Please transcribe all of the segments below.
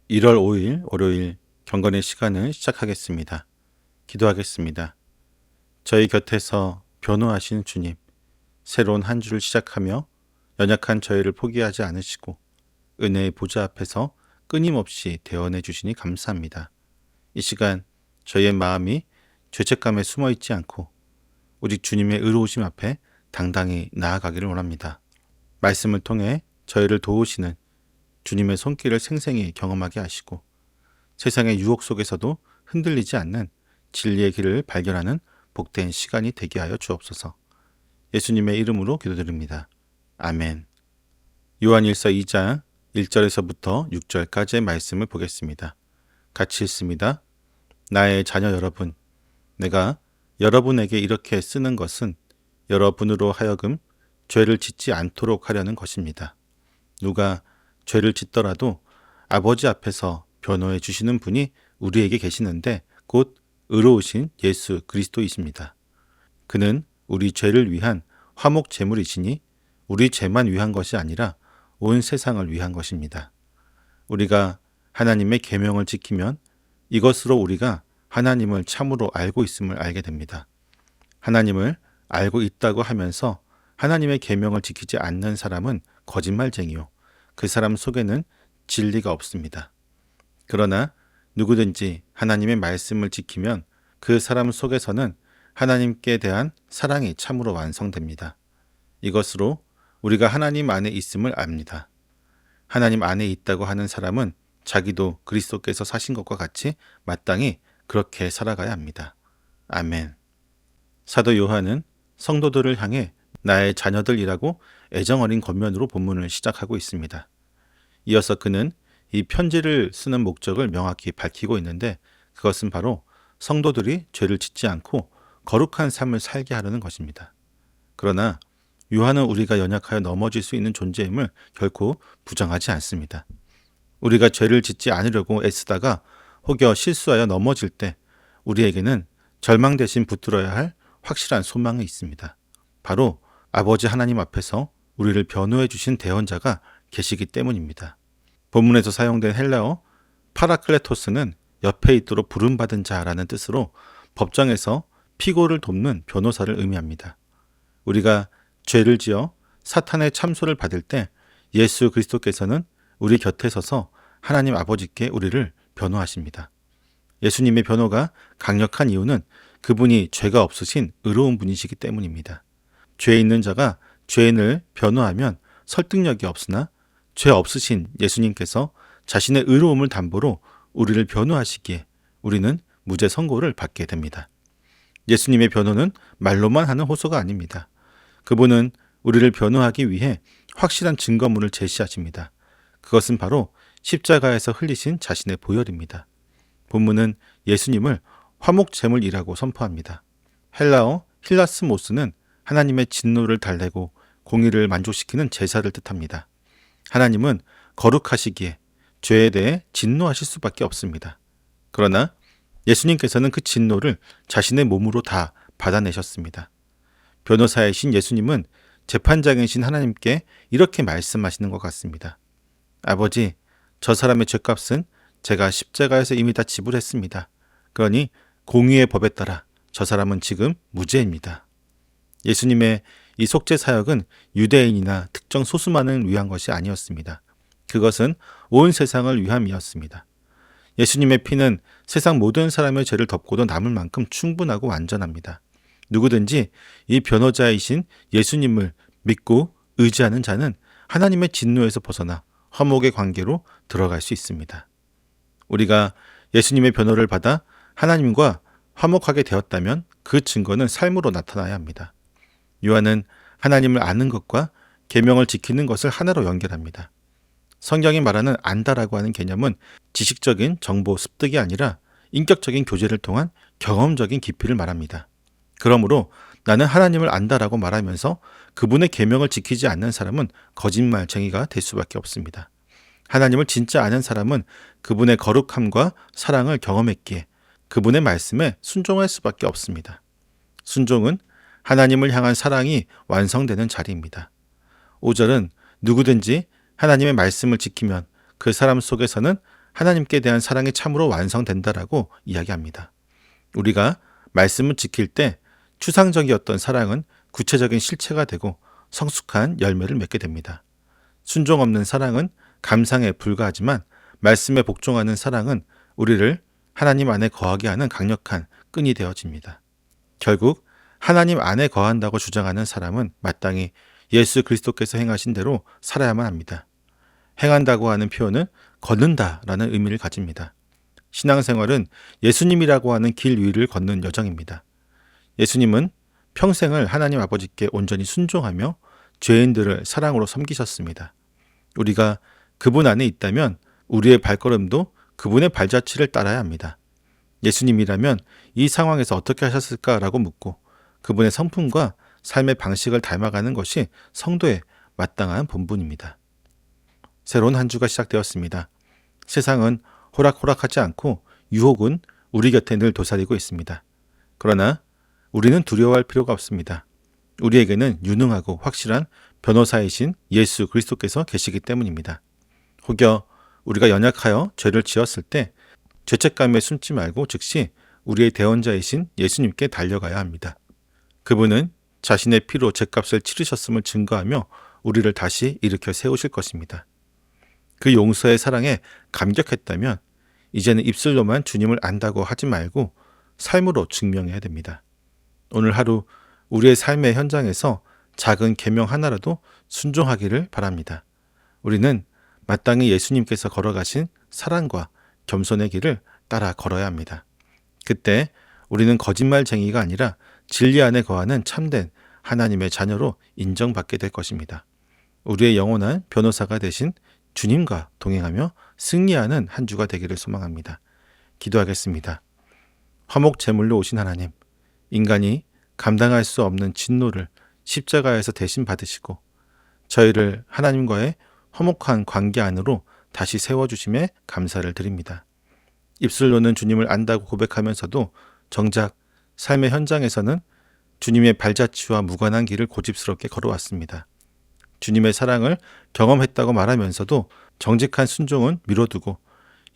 1월 5일 월요일 경건의 시간을 시작하겠습니다. 기도하겠습니다. 저희 곁에서 변호하신 주님, 새로운 한 주를 시작하며 연약한 저희를 포기하지 않으시고 은혜의 보좌 앞에서 끊임없이 대언해 주시니 감사합니다. 이 시간 저희의 마음이 죄책감에 숨어 있지 않고 오직 주님의 의로우심 앞에 당당히 나아가기를 원합니다. 말씀을 통해 저희를 도우시는 주님의 손길을 생생히 경험하게 하시고 세상의 유혹 속에서도 흔들리지 않는 진리의 길을 발견하는 복된 시간이 되게 하여 주옵소서. 예수님의 이름으로 기도드립니다. 아멘. 요한일서 2장 1절에서부터 6절까지의 말씀을 보겠습니다. 같이 읽습니다. 나의 자녀 여러분, 내가 여러분에게 이렇게 쓰는 것은 여러분으로 하여금 죄를 짓지 않도록 하려는 것입니다. 누가 죄를 짓더라도 아버지 앞에서 변호해 주시는 분이 우리에게 계시는데 곧 의로우신 예수 그리스도이십니다. 그는 우리 죄를 위한 화목 제물이시니 우리 죄만 위한 것이 아니라 온 세상을 위한 것입니다. 우리가 하나님의 계명을 지키면 이것으로 우리가 하나님을 참으로 알고 있음을 알게 됩니다. 하나님을 알고 있다고 하면서 하나님의 계명을 지키지 않는 사람은 거짓말쟁이요. 그 사람 속에는 진리가 없습니다. 그러나 누구든지 하나님의 말씀을 지키면 그 사람 속에서는 하나님께 대한 사랑이 참으로 완성됩니다. 이것으로 우리가 하나님 안에 있음을 압니다. 하나님 안에 있다고 하는 사람은 자기도 그리스도께서 사신 것과 같이 마땅히 그렇게 살아가야 합니다. 아멘. 사도 요한은 성도들을 향해 나의 자녀들이라고 애정어린 겉면으로 본문을 시작하고 있습니다. 이어서 그는 이 편지를 쓰는 목적을 명확히 밝히고 있는데 그것은 바로 성도들이 죄를 짓지 않고 거룩한 삶을 살게 하려는 것입니다. 그러나 요한은 우리가 연약하여 넘어질 수 있는 존재임을 결코 부정하지 않습니다. 우리가 죄를 짓지 않으려고 애쓰다가 혹여 실수하여 넘어질 때 우리에게는 절망 대신 붙들어야 할 확실한 소망이 있습니다. 바로 아버지 하나님 앞에서 우리를 변호해 주신 대언자가 계시기 때문입니다. 본문에서 사용된 헬라어 파라클레토스는 옆에 있도록 부름받은 자라는 뜻으로 법정에서 피고를 돕는 변호사를 의미합니다. 우리가 죄를 지어 사탄의 참소를 받을 때 예수 그리스도께서는 우리 곁에 서서 하나님 아버지께 우리를 변호하십니다. 예수님의 변호가 강력한 이유는 그분이 죄가 없으신 의로운 분이시기 때문입니다. 죄 있는 자가 죄인을 변호하면 설득력이 없으나 죄 없으신 예수님께서 자신의 의로움을 담보로 우리를 변호하시기에 우리는 무죄 선고를 받게 됩니다. 예수님의 변호는 말로만 하는 호소가 아닙니다. 그분은 우리를 변호하기 위해 확실한 증거물을 제시하십니다. 그것은 바로 십자가에서 흘리신 자신의 보혈입니다. 본문은 예수님을 화목제물이라고 선포합니다. 헬라어 힐라스모스는 하나님의 진노를 달래고 공의를 만족시키는 제사를 뜻합니다. 하나님은 거룩하시기에 죄에 대해 진노하실 수밖에 없습니다. 그러나 예수님께서는 그 진노를 자신의 몸으로 다 받아내셨습니다. 변호사이신 예수님은 재판장이신 하나님께 이렇게 말씀하시는 것 같습니다. 아버지, 저 사람의 죄값은 제가 십자가에서 이미 다 지불했습니다. 그러니 공의의 법에 따라 저 사람은 지금 무죄입니다. 예수님의 이 속죄 사역은 유대인이나 특정 소수만을 위한 것이 아니었습니다. 그것은 온 세상을 위함이었습니다. 예수님의 피는 세상 모든 사람의 죄를 덮고도 남을 만큼 충분하고 완전합니다. 누구든지 이 변호자이신 예수님을 믿고 의지하는 자는 하나님의 진노에서 벗어나 화목의 관계로 들어갈 수 있습니다. 우리가 예수님의 변호를 받아 하나님과 화목하게 되었다면 그 증거는 삶으로 나타나야 합니다. 요한은 하나님을 아는 것과 계명을 지키는 것을 하나로 연결합니다. 성경이 말하는 안다라고 하는 개념은 지식적인 정보 습득이 아니라 인격적인 교제를 통한 경험적인 깊이를 말합니다. 그러므로 나는 하나님을 안다라고 말하면서 그분의 계명을 지키지 않는 사람은 거짓말쟁이가 될 수밖에 없습니다. 하나님을 진짜 아는 사람은 그분의 거룩함과 사랑을 경험했기에 그분의 말씀에 순종할 수밖에 없습니다. 순종은 하나님을 향한 사랑이 완성되는 자리입니다. 5절은 누구든지 하나님의 말씀을 지키면 그 사람 속에서는 하나님께 대한 사랑이 참으로 완성된다라고 이야기합니다. 우리가 말씀을 지킬 때 추상적이었던 사랑은 구체적인 실체가 되고 성숙한 열매를 맺게 됩니다. 순종 없는 사랑은 감상에 불과하지만 말씀에 복종하는 사랑은 우리를 하나님 안에 거하게 하는 강력한 끈이 되어집니다. 결국 하나님 안에 거한다고 주장하는 사람은 마땅히 예수 그리스도께서 행하신 대로 살아야만 합니다. 행한다고 하는 표현은 걷는다라는 의미를 가집니다. 신앙생활은 예수님이라고 하는 길 위를 걷는 여정입니다. 예수님은 평생을 하나님 아버지께 온전히 순종하며 죄인들을 사랑으로 섬기셨습니다. 우리가 그분 안에 있다면 우리의 발걸음도 그분의 발자취를 따라야 합니다. 예수님이라면 이 상황에서 어떻게 하셨을까라고 묻고 그분의 성품과 삶의 방식을 닮아가는 것이 성도의 마땅한 본분입니다. 새로운 한 주가 시작되었습니다. 세상은 호락호락하지 않고 유혹은 우리 곁에 늘 도사리고 있습니다. 그러나 우리는 두려워할 필요가 없습니다. 우리에게는 유능하고 확실한 변호사이신 예수 그리스도께서 계시기 때문입니다. 혹여 우리가 연약하여 죄를 지었을 때 죄책감에 숨지 말고 즉시 우리의 대언자이신 예수님께 달려가야 합니다. 그분은 자신의 피로 죄값을 치르셨음을 증거하며 우리를 다시 일으켜 세우실 것입니다. 그 용서의 사랑에 감격했다면 이제는 입술로만 주님을 안다고 하지 말고 삶으로 증명해야 됩니다. 오늘 하루 우리의 삶의 현장에서 작은 계명 하나라도 순종하기를 바랍니다. 우리는 마땅히 예수님께서 걸어가신 사랑과 겸손의 길을 따라 걸어야 합니다. 그때 우리는 거짓말쟁이가 아니라 진리 안에 거하는 참된 하나님의 자녀로 인정받게 될 것입니다. 우리의 영원한 변호사가 되신 주님과 동행하며 승리하는 한 주가 되기를 소망합니다. 기도하겠습니다. 화목 제물로 오신 하나님, 인간이 감당할 수 없는 진노를 십자가에서 대신 받으시고 저희를 하나님과의 화목한 관계 안으로 다시 세워주심에 감사를 드립니다. 입술로는 주님을 안다고 고백하면서도 정작 삶의 현장에서는 주님의 발자취와 무관한 길을 고집스럽게 걸어왔습니다. 주님의 사랑을 경험했다고 말하면서도 정직한 순종은 미뤄두고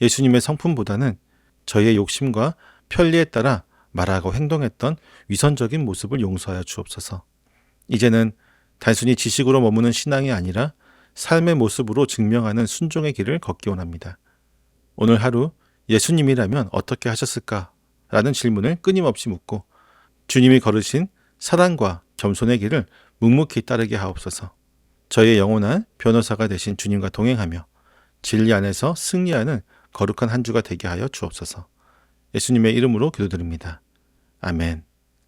예수님의 성품보다는 저희의 욕심과 편리에 따라 말하고 행동했던 위선적인 모습을 용서하여 주옵소서. 이제는 단순히 지식으로 머무는 신앙이 아니라 삶의 모습으로 증명하는 순종의 길을 걷기 원합니다. 오늘 하루 예수님이라면 어떻게 하셨을까? 라는 질문을 끊임없이 묻고 주님이 걸으신 사랑과 겸손의 길을 묵묵히 따르게 하옵소서. 저희의 영원한 변호사가 되신 주님과 동행하며 진리 안에서 승리하는 거룩한 한 주가 되게 하여 주옵소서. 예수님의 이름으로 기도드립니다. 아멘.